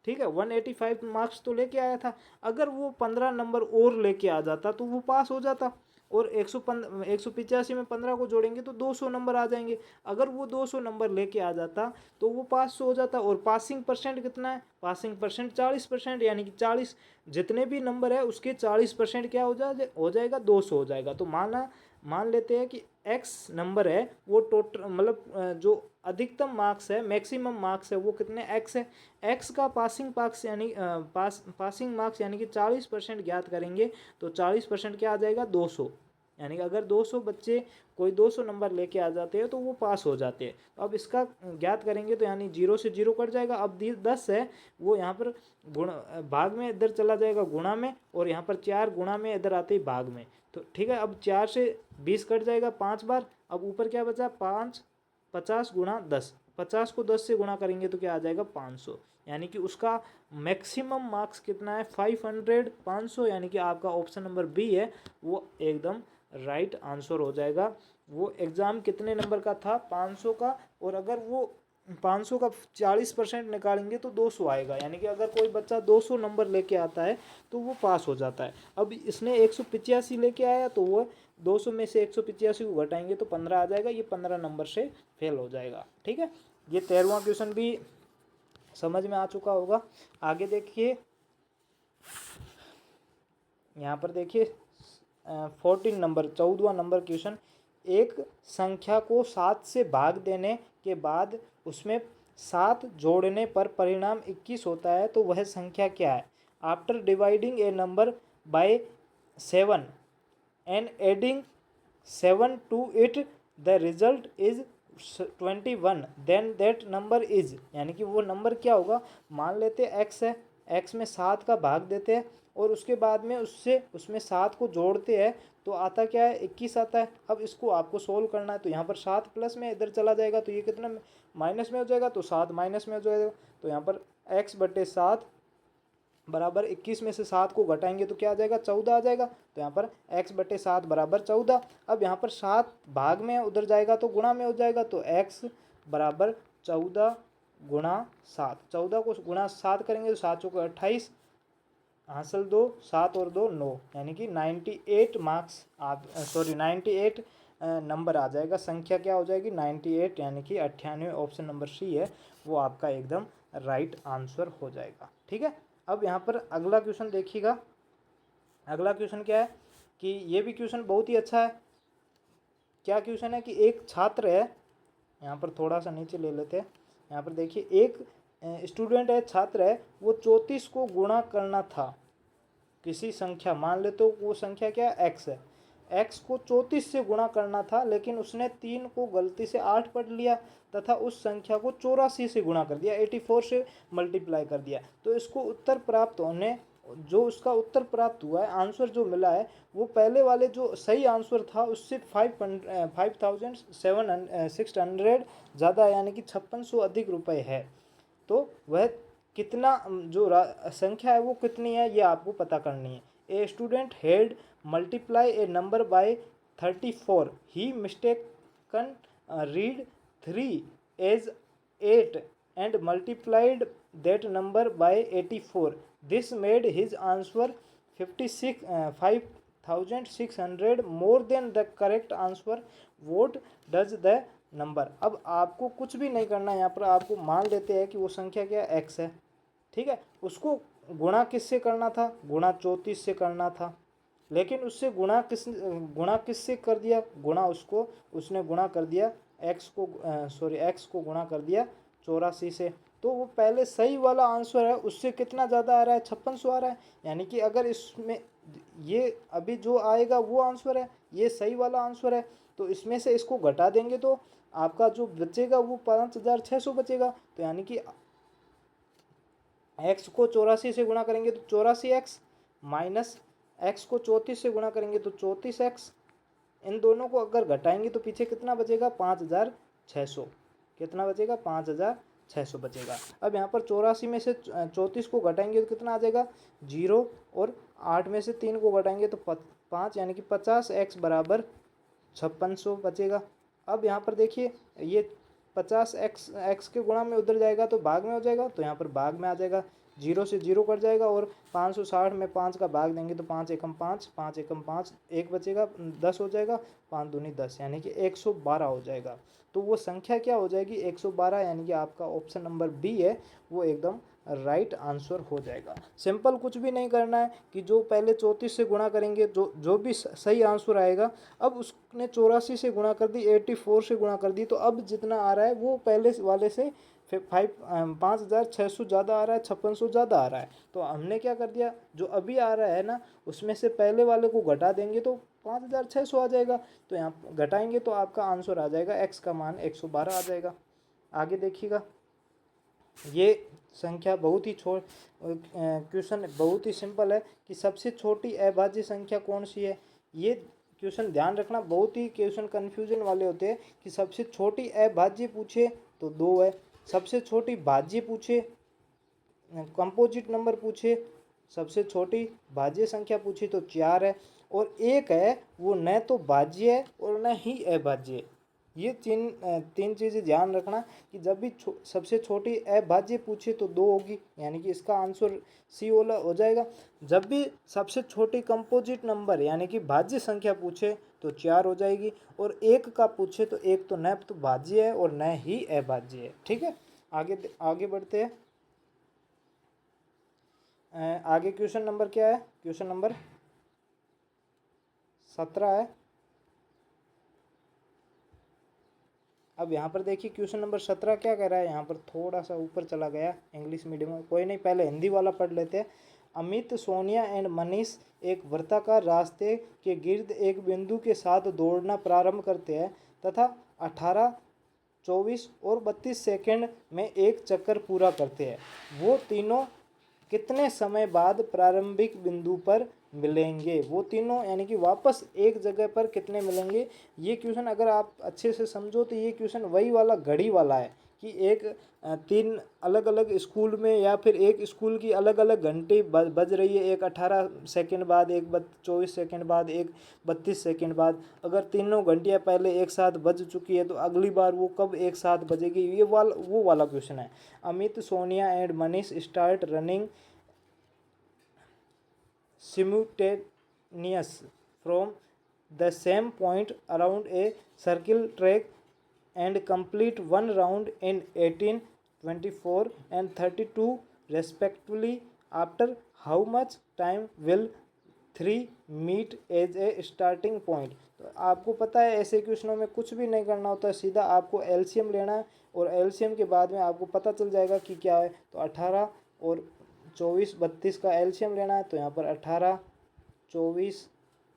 ठीक है, 185 मार्क्स तो लेके आया था। अगर वो 15 नंबर और लेके आ जाता तो वो पास हो जाता, और 185 में 15 को जोड़ेंगे तो 200 नंबर आ जाएंगे। अगर वो 200 नंबर लेके आ जाता तो वो पास हो जाता। और पासिंग परसेंट कितना है, पासिंग परसेंट 40%, यानी कि 40 जितने भी नंबर है उसके 40% क्या हो जाएगा 200 हो जाएगा। तो मान लेते हैं कि एक्स नंबर है वो टोटल मतलब जो अधिकतम मार्क्स है, मैक्सिमम मार्क्स है वो कितने एक्स है। एक्स का पासिंग मार्क्स यानी पासिंग मार्क्स यानी कि 40% ज्ञात करेंगे तो 40% क्या आ जाएगा 200। यानी कि अगर 200 बच्चे कोई 200 नंबर लेके आ जाते हैं तो वो पास हो जाते हैं। तो अब इसका ज्ञात करेंगे तो यानी 0 से 0 कट जाएगा। अब 10 है वो यहाँ पर गुण भाग में इधर चला जाएगा गुणा में, और यहाँ पर 4 गुणा में इधर आते ही भाग में। तो ठीक है, अब 4 से 20 कट जाएगा 5 बार। अब ऊपर क्या बचा 5, 50 × 10, 50 को 10 से गुणा करेंगे तो क्या आ जाएगा 500। यानी कि उसका मैक्सिमम मार्क्स कितना है 500, 500, यानी कि आपका ऑप्शन नंबर बी है वो एकदम राइट आंसर हो जाएगा। वो एग्ज़ाम कितने नंबर का था 500 का, और अगर वो 500 का 40% निकालेंगे तो 200 आएगा। यानी कि अगर कोई बच्चा 200 नंबर लेके आता है तो वो पास हो जाता है। अब इसने 185 लेके आया तो वो 200 में से 185 को घटाएंगे तो 15 आ जाएगा, ये 15 नंबर से फेल हो जाएगा। ठीक है, ये 13वां क्वेश्चन भी समझ में आ चुका होगा। आगे देखिए, यहाँ पर देखिए 14 नंबर 14वां नंबर क्वेश्चन, एक संख्या को 7 से भाग देने के बाद उसमें 7 जोड़ने पर परिणाम 21 होता है तो वह संख्या क्या है। After dividing A number bye 7 and adding 7 to it the result is 21 then that number is, यानी कि वो नंबर क्या होगा, मान लेते हैं x है, x में 7 का भाग देते हैं और उसके बाद में उसमें 7 को जोड़ते हैं तो आता क्या है, 21 आता है। अब इसको आपको सोल्व करना है तो यहाँ पर 7 प्लस में इधर चला जाएगा तो ये कितना माइनस में हो जाएगा, तो 7 माइनस में हो जाएगा। तो यहाँ पर x/7 बराबर 21 में से 7 को घटाएंगे तो क्या आ जाएगा, 14 आ जाएगा। तो यहाँ पर x/7 बराबर 14। अब यहाँ पर 7 भाग में उधर जाएगा तो गुणा में हो जाएगा, तो x बराबर 14 गुणा 7। 14 को गुणा 7 करेंगे तो 7 चौके 28, हासिल 2, 7 और 2 9, यानी कि 98 मार्क्स 98 नंबर आ जाएगा। संख्या क्या हो जाएगी, 98, यानी कि 98। ऑप्शन नंबर सी है वो आपका एकदम राइट आंसर हो जाएगा। ठीक है, अब यहाँ पर अगला क्वेश्चन देखिएगा। अगला क्वेश्चन क्या है कि ये भी क्वेश्चन बहुत ही अच्छा है। क्या क्वेश्चन है कि एक छात्र है, यहाँ पर थोड़ा सा नीचे ले लेते हैं। यहाँ पर देखिए एक स्टूडेंट है, छात्र है, वो 34 को गुणा करना था किसी संख्या, मान ले तो वो संख्या क्या है, x है। x को 34 से गुणा करना था लेकिन उसने 3 को गलती से 8 पढ़ लिया तथा उस संख्या को 84 से गुणा कर दिया, 84 से मल्टीप्लाई कर दिया। तो इसको उत्तर प्राप्त होने, जो उसका उत्तर प्राप्त हुआ है, आंसर जो मिला है, वो पहले वाले जो सही आंसर था उससे 5600 ज़्यादा, यानी कि 5600 अधिक रुपए है। तो वह कितना, जो संख्या है वो कितनी है, ये आपको पता करनी है। A student had multiply a number by 34, he mistaken read 3 as 8 and multiplied that number by 84. This made his answer 5600 more than the correct answer. What does the number? अब आपको कुछ भी नहीं करना है, यहाँ पर आपको मान लेते हैं कि वो संख्या क्या है, x है। ठीक है, उसको गुणा किससे करना था, गुणा 34 से करना था, लेकिन उससे गुणा किससे कर दिया, उसने गुणा कर दिया x को गुणा कर दिया 84 से। तो वो पहले सही वाला आंसर है उससे कितना ज़्यादा आ रहा है, 5600 आ रहा है। यानी कि अगर इसमें ये अभी जो आएगा वो आंसर है, ये सही वाला आंसर है, तो इसमें से इसको घटा देंगे तो आपका जो बचेगा वो 5600 बचेगा। तो यानी कि x को 84 से गुणा करेंगे तो 84x, माइनस x को 34 से गुणा करेंगे तो 34x, इन दोनों को अगर घटाएंगे तो पीछे कितना बचेगा, 5600। कितना बचेगा, 5600 बचेगा। अब यहाँ पर 84 में से 34 को घटाएंगे तो कितना आ जाएगा, 0, और 8 में से 3 को घटाएंगे तो 5, यानी कि 50x बराबर 5600 बचेगा। अब यहाँ पर देखिए ये 50x के गुणा में उधर जाएगा तो भाग में हो जाएगा, तो यहाँ पर भाग में आ जाएगा, 0 से 0 कट जाएगा और 560 में 5 का भाग देंगे तो 5 एकम 5, 5 एकम 5, 1 बचेगा, 10 हो जाएगा, 5 दूनी 10, यानी कि 112 हो जाएगा। तो वो संख्या क्या हो जाएगी, 112, यानी कि आपका ऑप्शन नंबर बी है वो एकदम राइट आंसर हो जाएगा। सिंपल, कुछ भी नहीं करना है कि जो पहले 34 से गुणा करेंगे, जो भी सही आंसर आएगा, अब उसने 84 से गुणा कर दी, 84 से गुणा कर दी, तो अब जितना आ रहा है वो पहले वाले से 5600 ज़्यादा आ रहा है, 5600 ज़्यादा आ रहा है। तो हमने क्या कर दिया, जो अभी आ रहा है ना उसमें से पहले वाले को घटा देंगे तो 5600 आ जाएगा। तो यहाँ घटाएंगे तो आपका आंसर आ जाएगा, x का मान 112 आ जाएगा। आगे देखिएगा, ये संख्या बहुत ही क्वेश्चन बहुत ही सिंपल है कि सबसे छोटी अभाज्य संख्या कौन सी है। ये क्वेश्चन ध्यान रखना, बहुत ही क्वेश्चन कन्फ्यूजन वाले होते हैं कि सबसे छोटी अभाज्य पूछे तो 2 है, सबसे छोटी भाज्य पूछे, कंपोजिट नंबर पूछे, सबसे छोटी भाज्य संख्या पूछी तो 4 है, और एक है वो न तो भाज्य है और न ही अभाज्य है। ये तीन चीज़ें ध्यान रखना कि जब भी सबसे छोटी अभाज्य पूछे तो 2 होगी, यानी कि इसका आंसर सी वाला हो जाएगा। जब भी सबसे छोटी कंपोजिट नंबर यानी कि भाज्य संख्या पूछे तो 4 हो जाएगी, और एक का पूछे तो एक तो न तो भाज्य है और न ही अभाज्य है। ठीक है, आगे बढ़ते हैं। आगे क्वेश्चन नंबर क्या है, क्वेश्चन नंबर 17 है। अब यहाँ पर देखिए क्वेश्चन नंबर 17 क्या कह रहा है, यहाँ पर थोड़ा सा ऊपर चला गया इंग्लिश मीडियम में, कोई नहीं, पहले हिंदी वाला पढ़ लेते हैं। अमित, सोनिया एंड मनीष एक वृत्ताकार रास्ते के गिर्द एक बिंदु के साथ दौड़ना प्रारंभ करते हैं तथा 18, 24 और 32 सेकंड में एक चक्कर पूरा करते हैं। वो तीनों कितने समय बाद प्रारंभिक बिंदु पर मिलेंगे? वो तीनों यानी कि वापस एक जगह पर कितने मिलेंगे? ये क्वेश्चन अगर आप अच्छे से समझो तो ये क्वेश्चन वही वाला घड़ी वाला है कि एक 3 अलग अलग स्कूल में या फिर एक स्कूल की अलग अलग घंटे बज रही है, एक 18 सेकंड बाद, एक 24 सेकंड बाद, एक 32 सेकंड बाद। अगर तीनों घंटियां पहले एक साथ बज चुकी है तो अगली बार वो कब एक साथ बजेगी? ये वो वाला क्वेश्चन है। Amit, Sonia and Manish start running simultaneous from the same point around a circle track and complete one round in 18, 24 and 32 respectively. After how much time will 3 meet as a starting point? तो आपको पता है ऐसे क्वेश्चनों में कुछ भी नहीं करना होता है, सीधा आपको एलसीएम लेना है और एलसीएम के बाद में आपको पता चल जाएगा कि क्या है। तो 18 और 24, 32 का एलसीएम लेना है, तो यहाँ पर 18, 24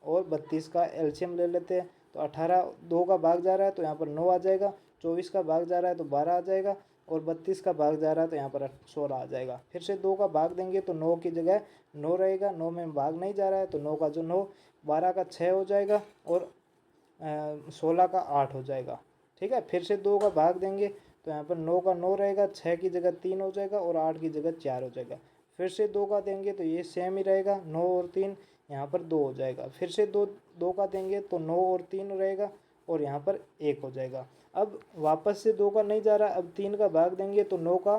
और 32 का एलसीएम ले लेते हैं। तो 18 2 का भाग जा रहा है तो यहाँ पर 9 आ जाएगा, 24 का भाग जा रहा है तो 12 आ जाएगा और 32 का भाग जा रहा है तो यहाँ पर 16 आ जाएगा। फिर से 2 का भाग देंगे तो 9 की जगह 9 रहेगा, 9 में भाग नहीं जा रहा है तो 9 का जो 9, 12 का 6 हो जाएगा और 16 का 8 हो जाएगा। ठीक है, फिर से 2 का भाग देंगे तो यहाँ पर 9 का 9 रहेगा, 6 की जगह 3 हो जाएगा और 8 की जगह 4 हो जाएगा। फिर से 2 का देंगे तो ये सेम ही रहेगा, 9 और 3 यहाँ पर 2 हो जाएगा। फिर से 2 का देंगे तो 9 और 3 रहेगा और यहाँ पर 1 हो जाएगा। अब वापस से 2 का नहीं जा रहा, अब 3 का भाग देंगे तो 9 का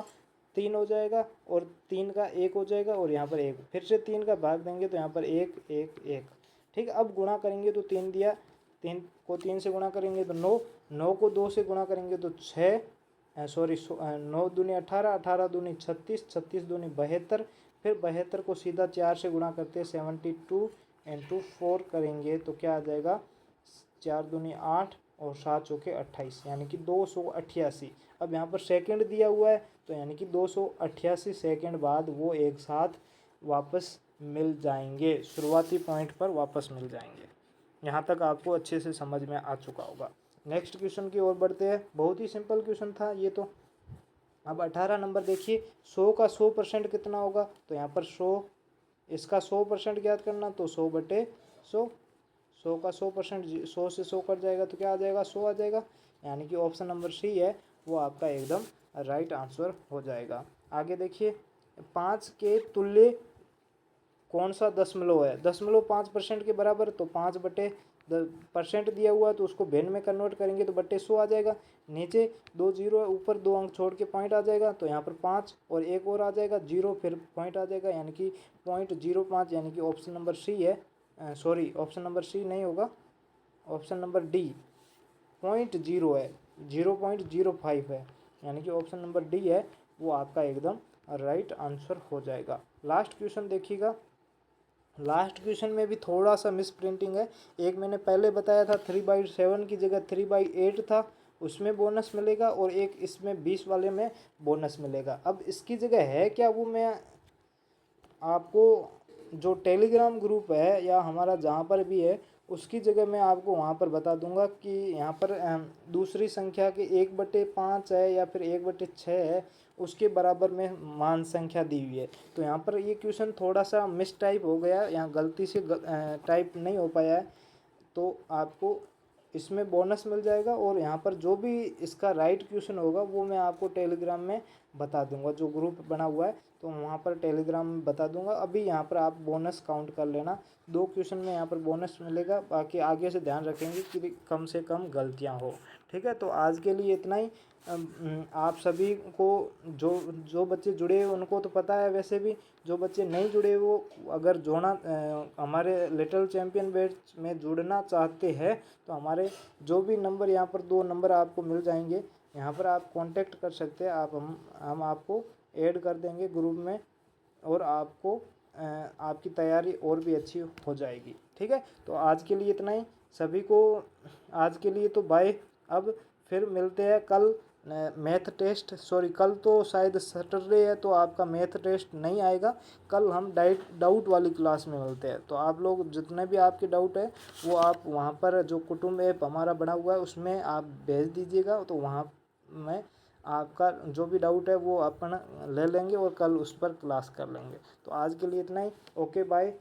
3 हो जाएगा और 3 का 1 हो जाएगा और यहाँ पर 1। फिर से 3 का भाग देंगे तो यहाँ पर 1 1 1। ठीक है, अब गुणा करेंगे तो 3 दिया, 3 को 3 से गुणा करेंगे तो 9, 9 को 2 से गुणा करेंगे तो 6, 9 दूनी 18, 18 दूनी 36, 36 दूनी 72। फिर 72 को सीधा 4 से गुणा करते हैं, 72 इंटू 4 करेंगे तो क्या आ जाएगा, 4 दूनी 8 और 7 चौके 28 यानी कि 288। अब यहाँ पर सेकंड दिया हुआ है तो यानी कि 288 सेकंड बाद वो एक साथ वापस मिल जाएंगे, शुरुआती पॉइंट पर वापस मिल जाएंगे। यहाँ तक आपको अच्छे से समझ में आ चुका होगा। नेक्स्ट क्वेश्चन की ओर बढ़ते हैं। बहुत ही सिंपल क्वेश्चन था ये तो। अब 18 नंबर देखिए, 100 का 100% कितना होगा? तो यहाँ पर 100, इसका 100% ज्ञात करना तो 100 बटे 100, 100 का 100%, 100 से 100 कट जाएगा तो क्या आ जाएगा, 100 आ जाएगा। यानी कि ऑप्शन नंबर सी है वो आपका एकदम राइट आंसर हो जाएगा। आगे देखिए, 5 के तुल्य कौन सा दशमलव है? दशमलव 5% के बराबर, तो 5 बटे परसेंट दिया हुआ है तो उसको भिन्न में कन्वर्ट करेंगे तो बटे 100 आ जाएगा। नीचे 2 जीरो है, ऊपर 2 अंक छोड़ के पॉइंट आ जाएगा तो यहाँ पर 5 और एक और आ जाएगा 0, फिर पॉइंट आ जाएगा यानी कि 0.05, यानी कि ऑप्शन नंबर सी है। सॉरी, ऑप्शन नंबर सी नहीं होगा, ऑप्शन नंबर डी 0.0 है, 0.05 है, यानी कि ऑप्शन नंबर डी है वो आपका एकदम राइट आंसर हो जाएगा। लास्ट क्वेश्चन देखिएगा। लास्ट क्वेश्चन में भी थोड़ा सा मिस प्रिंटिंग है। एक मैंने पहले बताया था 3/7 की जगह 3/8 था, उसमें बोनस मिलेगा, और एक इसमें 20 वाले में बोनस मिलेगा। अब इसकी जगह है क्या वो मैं आपको, जो टेलीग्राम ग्रुप है या हमारा जहाँ पर भी है उसकी जगह मैं आपको वहाँ पर बता दूंगा कि यहाँ पर दूसरी संख्या के 1/5 है या फिर 1/6 है, उसके बराबर में मान संख्या दी हुई है। तो यहाँ पर ये क्वेश्चन थोड़ा सा मिस टाइप हो गया, यहाँ गलती से टाइप नहीं हो पाया है, तो आपको इसमें बोनस मिल जाएगा। और यहाँ पर जो भी इसका राइट क्वेश्चन होगा वो मैं आपको टेलीग्राम में बता दूंगा, जो ग्रुप बना हुआ है तो वहाँ पर टेलीग्राम में बता दूंगा। अभी यहाँ पर आप बोनस काउंट कर लेना, 2 क्वेश्चन में यहाँ पर बोनस मिलेगा, बाकी आगे से ध्यान रखेंगे कि कम से कम गलतियाँ हो। ठीक है, तो आज के लिए इतना ही। आप सभी को जो बच्चे जुड़े हैं उनको तो पता है, वैसे भी जो बच्चे नहीं जुड़े वो अगर जोड़ना हमारे लिटिल चैम्पियन बैच में जुड़ना चाहते हैं तो हमारे जो भी नंबर यहाँ पर 2 नंबर आपको मिल जाएंगे, यहाँ पर आप कांटेक्ट कर सकते हैं। हम आपको ऐड कर देंगे ग्रुप में, और आपको आपकी तैयारी और भी अच्छी हो जाएगी। ठीक है, तो आज के लिए इतना ही। सभी को आज के लिए तो बाय। अब फिर मिलते हैं कल मैथ टेस्ट, सॉरी कल तो शायद सैटरडे है तो आपका मैथ टेस्ट नहीं आएगा। कल हम डाउट वाली क्लास में मिलते हैं। तो आप लोग जितने भी आपके डाउट है वो आप वहाँ पर जो कुटुंब ऐप हमारा बना हुआ है उसमें आप भेज दीजिएगा, तो वहाँ में आपका जो भी डाउट है वो अपन ले लेंगे और कल उस पर क्लास कर लेंगे। तो आज के लिए इतना ही। Okay bye.